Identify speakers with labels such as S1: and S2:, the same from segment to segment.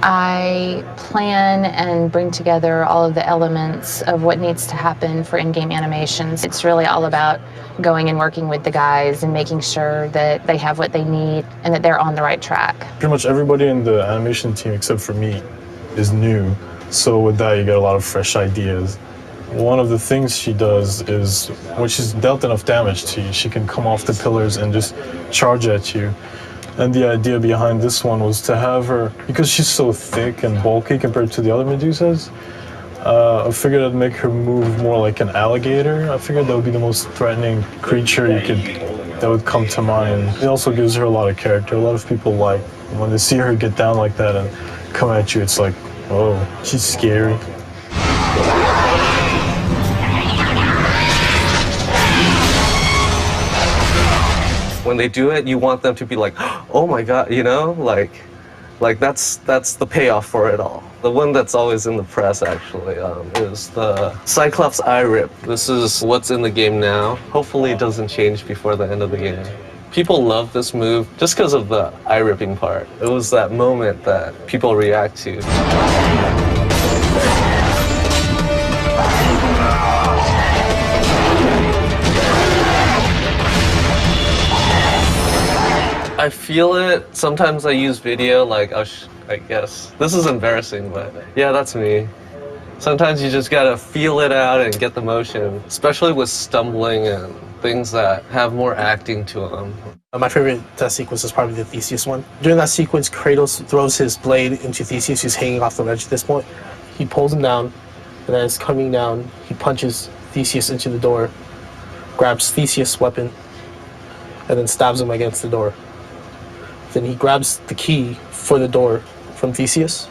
S1: I plan and bring together all of the elements of what needs to happen for in-game animations. It's really all about going and working with the guys and making sure that they have what they need and that they're on the right track.
S2: Pretty much everybody in the animation team except for me is new, so with that you get a lot of fresh ideas. One of the things she does is when she's dealt enough damage to you, she can come off the pillars and just charge at you. And the idea behind this one was to have her, because she's so thick and bulky compared to the other Medusas, I figured I'd make her move more like an alligator. I figured that would be the most threatening creature that would come to mind. It also gives her a lot of character. A lot of people like when they see her get down like that and come at you, it's like, oh, she's scary.
S3: When they do it, you want them to be like, oh my God, you know, like that's the payoff for it all. The one that's always in the press actually is the Cyclops eye rip. This is what's in the game now. Hopefully it doesn't change before the end of the game. People love this move just because of the eye ripping part. It was that moment that people react to. I feel it. Sometimes I use video, like, I guess. This is embarrassing, but yeah, that's me. Sometimes you just gotta feel it out and get the motion, especially with stumbling and things that have more acting to them.
S4: My favorite sequence is probably the Theseus one. During that sequence, Kratos throws his blade into Theseus, who's hanging off the ledge at this point. He pulls him down, and as coming down, he punches Theseus into the door, grabs Theseus' weapon, and then stabs him against the door. Then he grabs the key for the door from Theseus,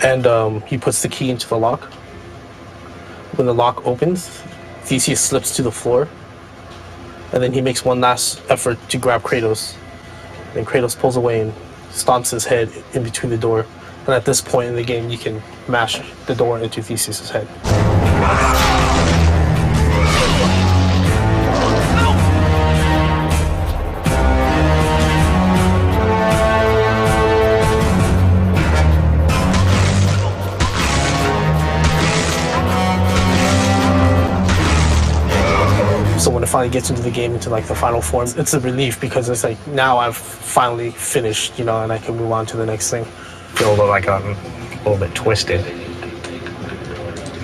S4: and he puts the key into the lock. When the lock opens, Theseus slips to the floor, and then he makes one last effort to grab Kratos. And Kratos pulls away and stomps his head in between the door. And at this point in the game, you can mash the door into Theseus' head. So when it finally gets into the game, into like the final form, it's a relief because it's like, now I've finally finished, you know, and I can move on to the next thing.
S5: Feel like I'm a little bit twisted.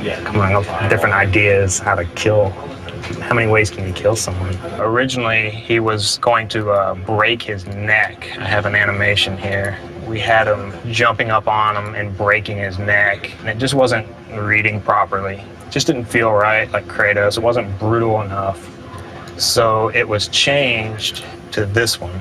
S5: Yeah, coming up with different ideas, how to kill. How many ways can you kill someone? Originally, he was going to break his neck. I have an animation here. We had him jumping up on him and breaking his neck, and it just wasn't reading properly. It just didn't feel right, like Kratos. It wasn't brutal enough. So it was changed to this one.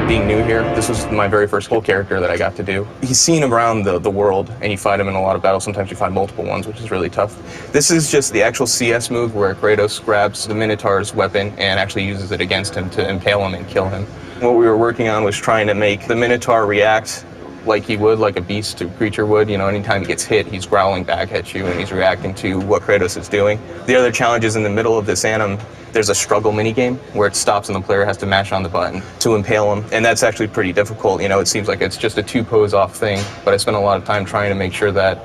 S6: Being new here, this was my very first whole character that I got to do. He's seen around the world, and you fight him in a lot of battles. Sometimes you find multiple ones, which is really tough. This is just the actual CS move where Kratos grabs the Minotaur's weapon and actually uses it against him to impale him and kill him. What we were working on was trying to make the Minotaur react like he would, like a beast or creature would. You know, anytime he gets hit, he's growling back at you and he's reacting to what Kratos is doing. The other challenge is in the middle of this anim, there's a struggle minigame where it stops and the player has to mash on the button to impale him. And that's actually pretty difficult. You know, it seems like it's just a two-pose off thing, but I spent a lot of time trying to make sure that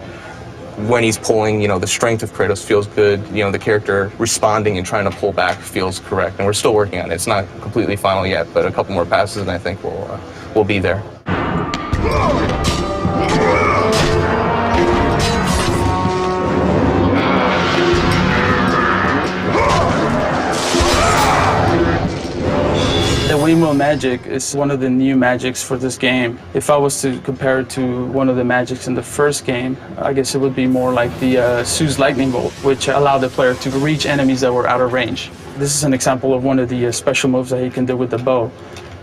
S6: when he's pulling, you know, the strength of Kratos feels good. You know, the character responding and trying to pull back feels correct. And we're still working on it. It's not completely final yet, but a couple more passes and I think we'll be there.
S7: The windmill magic is one of the new magics for this game. If I was to compare it to one of the magics in the first game, I guess it would be more like the Zeus lightning bolt, which allowed the player to reach enemies that were out of range. This is an example of one of the special moves that he can do with the bow.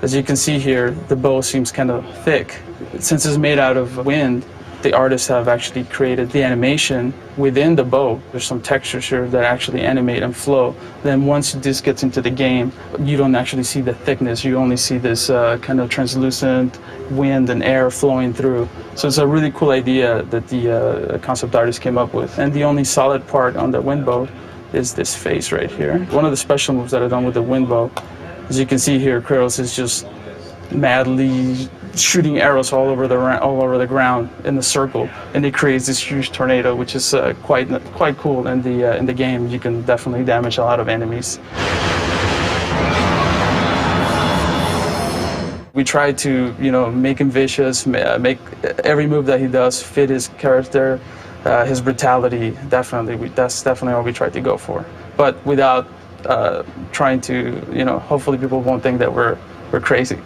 S7: As you can see here, the bow seems kind of thick. Since it's made out of wind, the artists have actually created the animation within the bow. There's some textures here that actually animate and flow. Then once this gets into the game, you don't actually see the thickness. You only see this kind of translucent wind and air flowing through. So it's a really cool idea that the concept artist came up with. And the only solid part on the wind bow is this phase right here. One of the special moves that I've done with the wind bow, as you can see here, Kratos is just madly shooting arrows all over the ground in the circle, and it creates this huge tornado, which is quite cool in the game. You can definitely damage a lot of enemies. We try to, make him vicious, make every move that he does fit his character, his brutality. That's definitely what we try to go for, but without trying to, hopefully people won't think that we're crazy.